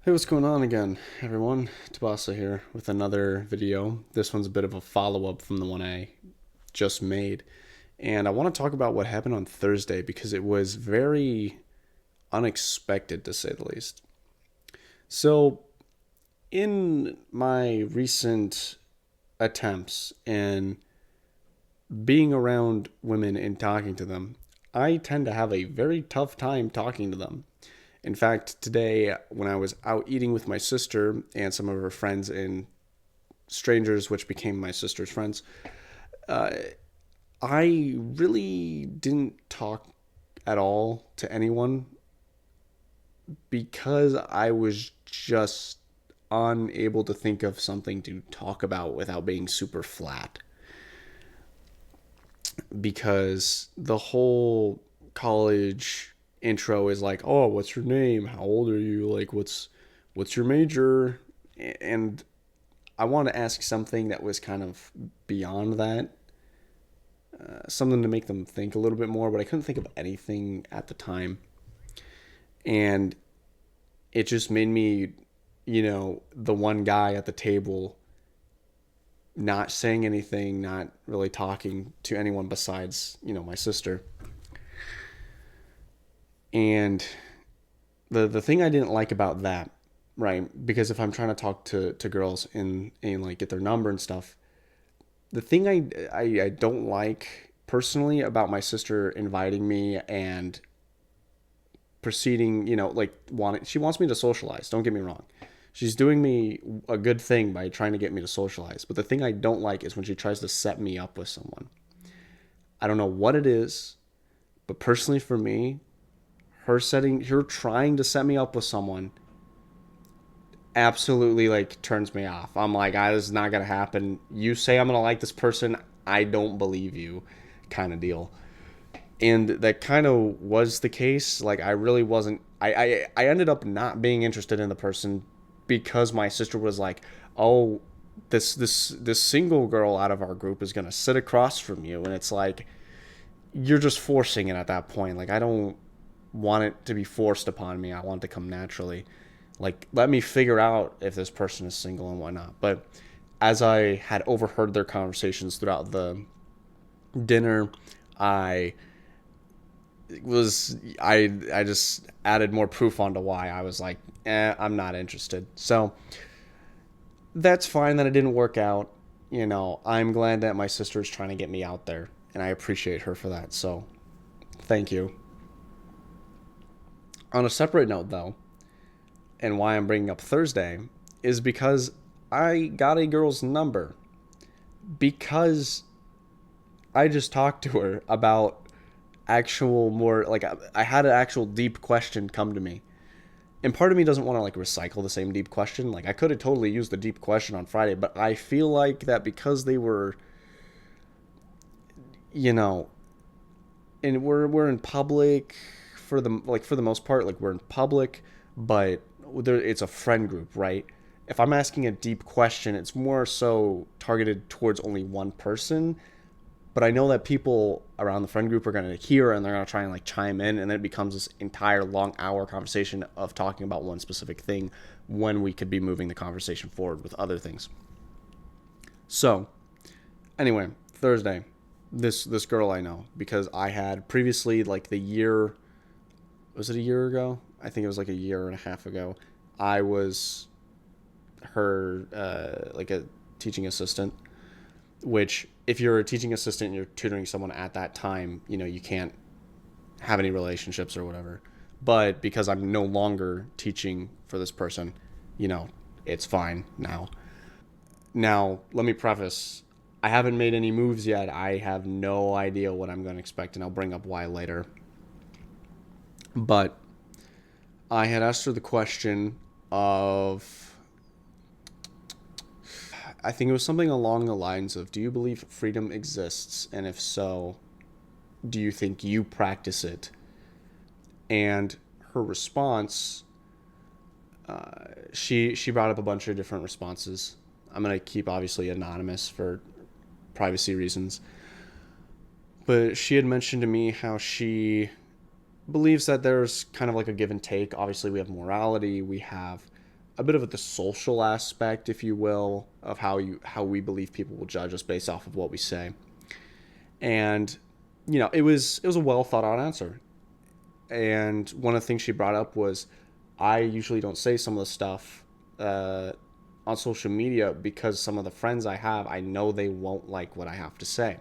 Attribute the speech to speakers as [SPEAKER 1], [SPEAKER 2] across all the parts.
[SPEAKER 1] Hey, what's going on again, everyone? Tabasa here with another video. This one's a bit of a follow-up from the one I just made. And I want to talk about what happened on Thursday because it was very unexpected, to say the least. So, in my recent attempts in being around women and talking to them, I tend to have a very tough time talking to them. In fact, today when I was out eating with my sister and some of her friends and strangers, which became my sister's friends, uh, I really didn't talk at all to anyone because I was just unable to think of something to talk about without being super flat. Because the whole college intro is like, "Oh, what's your name? How old are you? Like, what's your major?" And I want to ask something that was kind of beyond that, something to make them think a little bit more, but I couldn't think of anything at the time. And it just made me, the one guy at the table not saying anything, not really talking to anyone besides, my sister. And the thing I didn't like about that, right? Because if I'm trying to talk to girls and like get their number and stuff, the thing I don't like personally about my sister inviting me and proceeding, like wanting she wants me to socialize. Don't get me wrong. She's doing me a good thing by trying to get me to socialize. But the thing I don't like is when she tries to set me up with someone. I don't know what it is, but personally for me, her trying to set me up with someone absolutely like turns me off. I'm like, this is not gonna happen. You say I'm gonna like this person, I don't believe you, kind of deal. And that kind of was the case. Like I really wasn't. I ended up not being interested in the person because my sister was like, "Oh, this single girl out of our group is gonna sit across from you," and it's like you're just forcing it at that point. Like I don't want it to be forced upon me. I want it to come naturally. Like let me figure out if this person is single and whatnot. But as I had overheard their conversations throughout the dinner, I I just added more proof onto why I was like, I'm not interested. So that's fine that it didn't work out. I'm glad that my sister is trying to get me out there, and I appreciate her for that. So thank you. On a separate note, though, and why I'm bringing up Thursday is because I got a girl's number because I just talked to her about actual more like I had an actual deep question come to me. And part of me doesn't want to like recycle the same deep question. Like I could have totally used the deep question on Friday, but I feel like that because they were, you know, and we're in public for the most part, like we're in public, but it's a friend group, right? If I'm asking a deep question, it's more so targeted towards only one person, but I know that people around the friend group are going to hear and they're going to try and like chime in, and then it becomes this entire long hour conversation of talking about one specific thing when we could be moving the conversation forward with other things. So anyway, Thursday, this girl I know because I had previously like the year, was it a year ago? I think it was like a year and a half ago. I was her like a teaching assistant, which if you're a teaching assistant and you're tutoring someone at that time, you can't have any relationships or whatever. But because I'm no longer teaching for this person, you know, it's fine now. Now, let me preface, I haven't made any moves yet. I have no idea what I'm going to expect, and I'll bring up why later. But I had asked her the question of, I think it was something along the lines of, do you believe freedom exists? And if so, do you think you practice it? And her response, she brought up a bunch of different responses. I'm gonna keep obviously anonymous for privacy reasons, but she had mentioned to me how she believes that there's kind of like a give and take. Obviously, we have morality, we have a bit of the social aspect, if you will, of how we believe people will judge us based off of what we say. And it was a well thought out answer. And one of the things she brought up was, I usually don't say some of the stuff uh, on social media because some of the friends I have, I know they won't like what I have to say.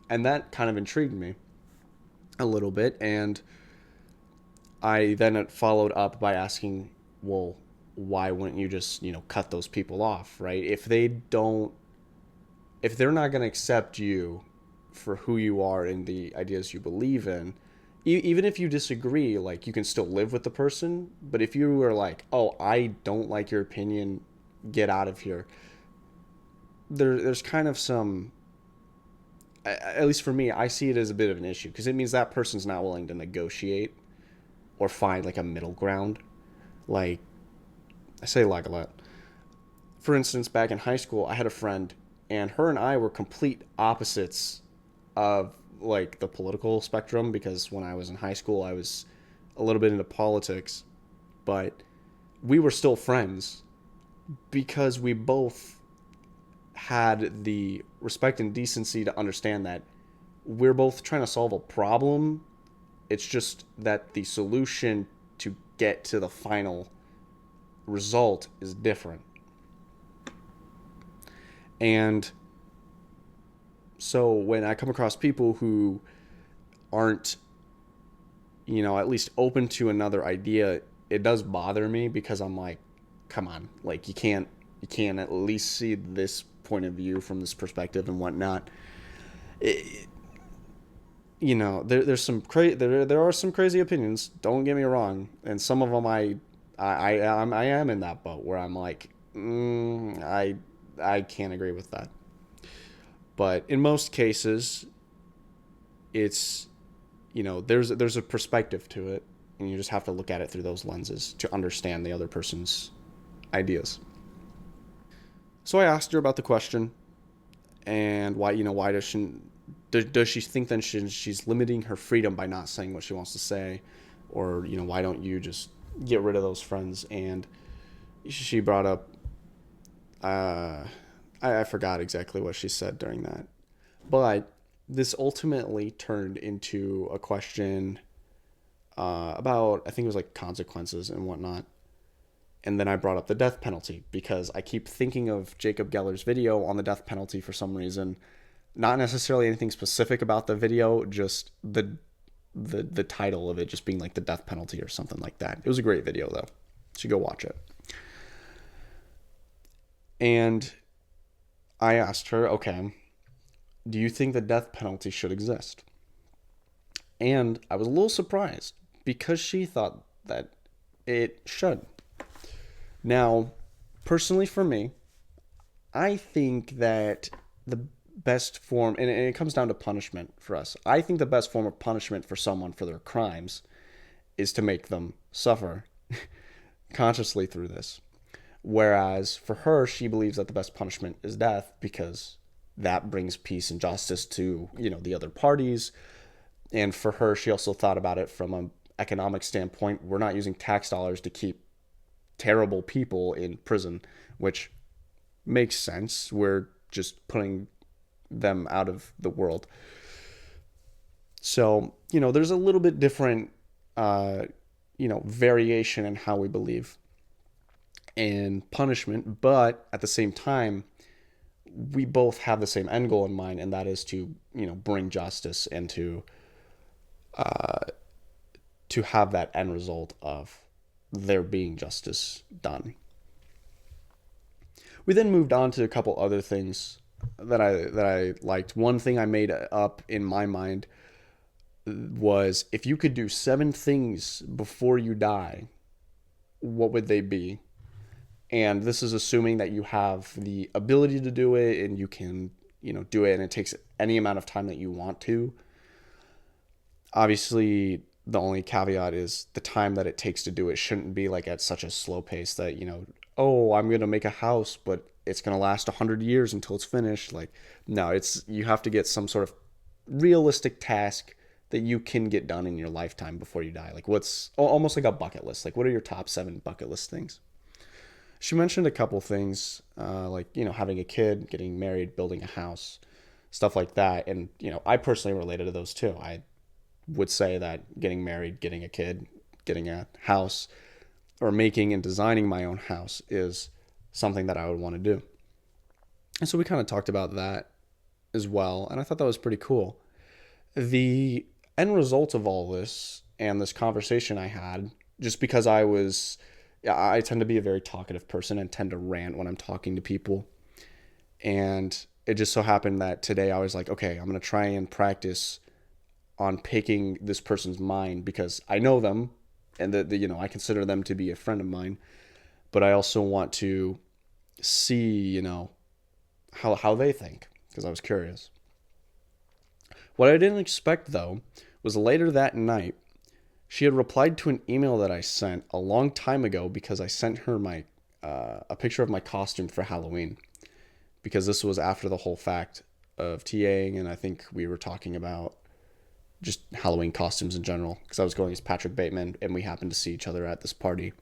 [SPEAKER 1] And that kind of intrigued me a little bit. And I then followed up by asking, well, why wouldn't you just, cut those people off, right? If they're not going to accept you for who you are and the ideas you believe in, even if you disagree, like, you can still live with the person. But if you were like, oh, I don't like your opinion, get out of here, there's kind of some, at least for me, I see it as a bit of an issue because it means that person's not willing to negotiate or find like a middle ground. Like, I say like a lot. For instance, back in high school, I had a friend, and her and I were complete opposites of like the political spectrum, because when I was in high school, I was a little bit into politics, but we were still friends because we both had the respect and decency to understand that we're both trying to solve a problem. It's just that the solution to get to the final result is different. And so when I come across people who aren't, at least open to another idea, it does bother me because I'm like, come on, like, you can't at least see this point of view from this perspective and whatnot. It, there's there are some crazy opinions. Don't get me wrong, and some of them I am in that boat where I'm like, I can't agree with that. But in most cases, it's, there's a perspective to it, and you just have to look at it through those lenses to understand the other person's ideas. So I asked her about the question, and why does she think then she's limiting her freedom by not saying what she wants to say, or why don't you just get rid of those friends? And she brought up, I forgot exactly what she said during that, but this ultimately turned into a question about, I think it was like consequences and whatnot. And then I brought up the death penalty because I keep thinking of Jacob Geller's video on the death penalty for some reason. Not necessarily anything specific about the video, just the title of it just being like the death penalty or something like that. It was a great video though. You should go watch it. And I asked her, okay, do you think the death penalty should exist? And I was a little surprised because she thought that it should. Now, personally for me, I think that the best form, and it comes down to punishment for us. I think the best form of punishment for someone for their crimes is to make them suffer consciously through this. Whereas for her, she believes that the best punishment is death because that brings peace and justice to, the other parties. And for her, she also thought about it from an economic standpoint. We're not using tax dollars to keep terrible people in prison, which makes sense. We're just putting them out of the world. So, there's a little bit different, variation in how we believe in punishment, but at the same time, we both have the same end goal in mind, and that is to, bring justice and to have that end result of there being justice done. We then moved on to a couple other things that I liked. One thing I made up in my mind was, if you could do 7 things before you die, what would they be? And this is assuming that you have the ability to do it and you can, do it, and it takes any amount of time that you want to. Obviously, the only caveat is the time that it takes to do it shouldn't be like at such a slow pace that, oh, I'm going to make a house, but it's going to last 100 years until it's finished. Like, no, you have to get some sort of realistic task that you can get done in your lifetime before you die. Like, what's almost like a bucket list. Like, what are your top 7 bucket list things? She mentioned a couple things, like, having a kid, getting married, building a house, stuff like that. And, I personally related to those too. I would say that getting married, getting a kid, getting a house, or making and designing my own house is something that I would want to do. And so we kind of talked about that as well. And I thought that was pretty cool. The end result of all this and this conversation I had, just because I tend to be a very talkative person and tend to rant when I'm talking to people. And it just so happened that today I was like, okay, I'm going to try and practice on picking this person's mind because I know them and I consider them to be a friend of mine, but I also want to see, how they think because I was curious. What I didn't expect though was later that night she had replied to an email that I sent a long time ago because I sent her my a picture of my costume for Halloween because this was after the whole fact of TAing, and I think we were talking about just Halloween costumes in general because I was going as Patrick Bateman and we happened to see each other at this party.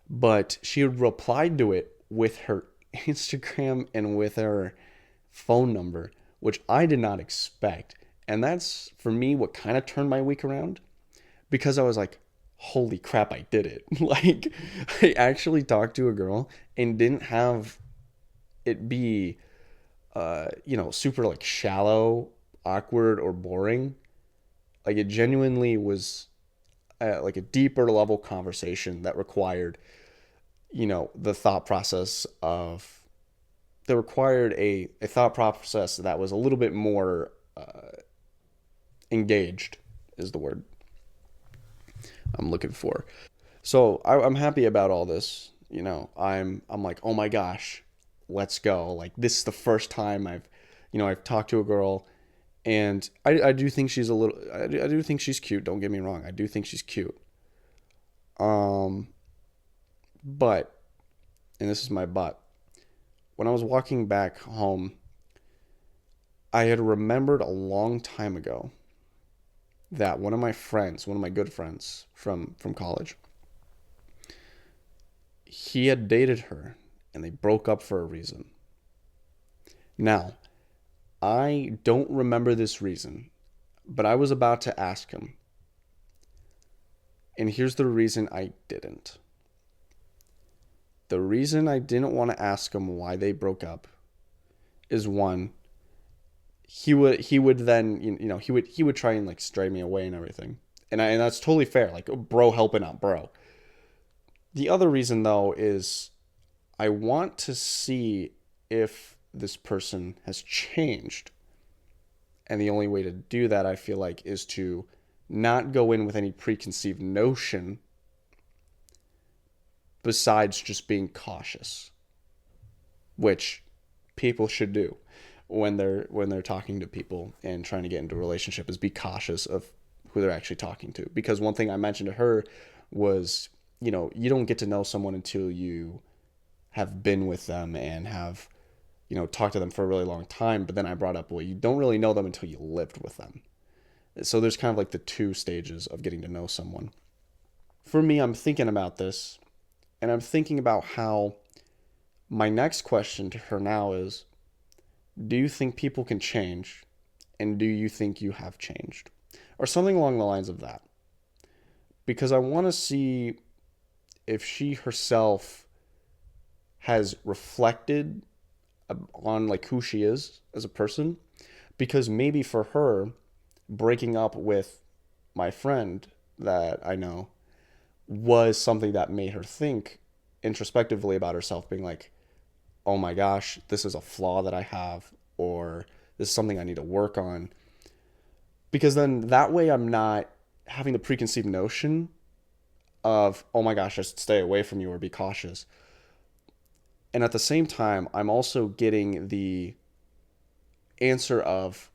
[SPEAKER 1] But she had replied to it with her Instagram and with her phone number, which I did not expect. And that's for me what kind of turned my week around because I was like, holy crap, I did it. Like, I actually talked to a girl and didn't have it be, super like shallow, awkward, or boring. Like, it genuinely was like a deeper level conversation that required, the thought process of, that required a thought process that was a little bit more engaged, is the word I'm looking for. So I'm happy about all this. I'm like, oh my gosh, let's go. Like, this is the first time I've talked to a girl, and I do think she's a little. I do think she's cute. Don't get me wrong. I do think she's cute. Um, but, and this is my but. When I was walking back home, I had remembered a long time ago that one of my friends, one of my good friends from college, he had dated her and they broke up for a reason. Now, I don't remember this reason, but I was about to ask him. And here's the reason I didn't. The reason I didn't want to ask him why they broke up is one, he would then he would try and like stray me away and everything. And that's totally fair. Like, bro helping out bro. The other reason though is I want to see if this person has changed. And the only way to do that, I feel like, is to not go in with any preconceived notion besides just being cautious, which people should do when they're talking to people and trying to get into a relationship, is be cautious of who they're actually talking to. Because one thing I mentioned to her was, you don't get to know someone until you have been with them and have, talked to them for a really long time. But then I brought up, well, you don't really know them until you lived with them. So there's kind of like the two stages of getting to know someone. For me, I'm thinking about this, and I'm thinking about how my next question to her now is, do you think people can change? And do you think you have changed? Or something along the lines of that. Because I want to see if she herself has reflected on like who she is as a person. Because maybe for her, breaking up with my friend that I know was something that made her think introspectively about herself, being like, oh my gosh, this is a flaw that I have, or this is something I need to work on. Because then that way I'm not having the preconceived notion of, oh my gosh, I should stay away from you or be cautious. And at the same time, I'm also getting the answer of,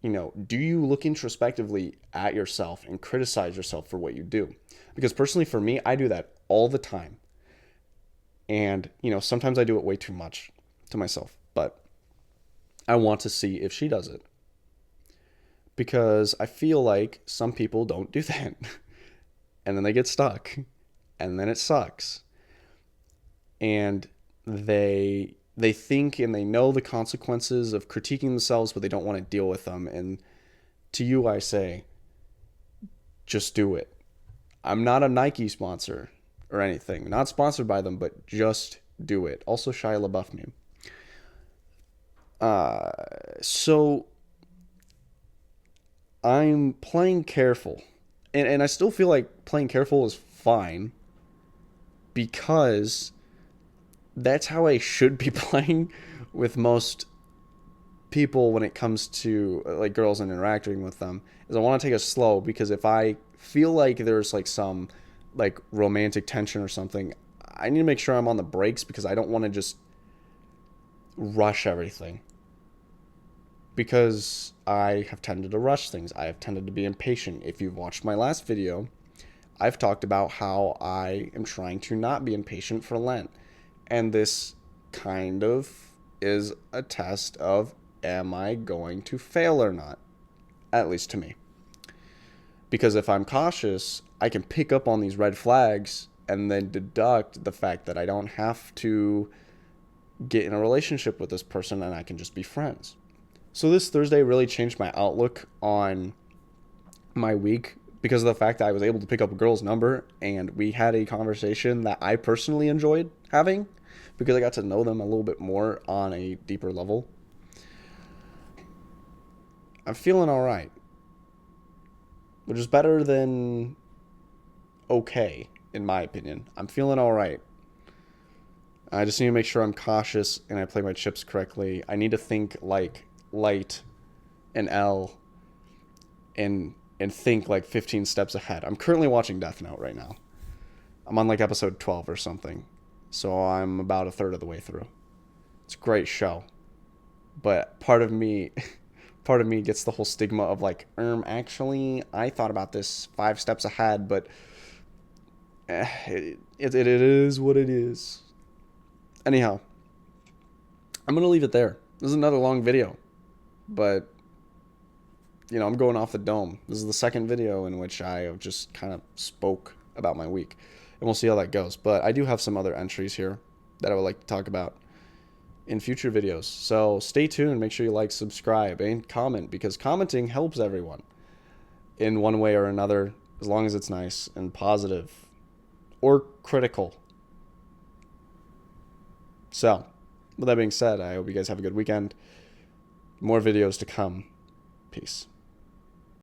[SPEAKER 1] do you look introspectively at yourself and criticize yourself for what you do? Because personally, for me, I do that all the time. And, sometimes I do it way too much to myself. But I want to see if she does it. Because I feel like some people don't do that. And then they get stuck. And then it sucks. and they think and they know the consequences of critiquing themselves, but they don't want to deal with them. And to you, I say, just do it. I'm not a Nike sponsor or anything. Not sponsored by them, but just do it. Also, Shia LaBeouf meme. So I'm playing careful. And I still feel like playing careful is fine because that's how I should be playing with most people when it comes to like girls and interacting with them. Is I want to take it slow, because if I feel like there's like some like romantic tension or something, I need to make sure I'm on the brakes, because I don't want to just rush everything, because I have tended to rush things. I have tended to be impatient. If you've watched my last video, I've talked about how I am trying to not be impatient for Lent. And this kind of is a test of, am I going to fail or not? At least to me. Because if I'm cautious, I can pick up on these red flags and then deduct the fact that I don't have to get in a relationship with this person and I can just be friends. So this Thursday really changed my outlook on my week, because of the fact that I was able to pick up a girl's number and we had a conversation that I personally enjoyed having, because I got to know them a little bit more on a deeper level. I'm feeling all right, which is better than okay, in my opinion. I'm feeling all right. I just need to make sure I'm cautious and I play my chips correctly. I need to think like Light and L, and think like 15 steps ahead. I'm currently watching Death Note right now. I'm on like episode 12 or something. So I'm about a third of the way through. It's a great show. But part of me gets the whole stigma of like, actually, I thought about this 5 steps ahead, but it is what it is. Anyhow, I'm going to leave it there. This is another long video, but I'm going off the dome. This is the second video in which I have just kind of spoke about my week, and we'll see how that goes. But I do have some other entries here that I would like to talk about in future videos. So stay tuned. Make sure you like, subscribe, and comment, because commenting helps everyone in one way or another, as long as it's nice and positive or critical. So, with that being said, I hope you guys have a good weekend. More videos to come. Peace.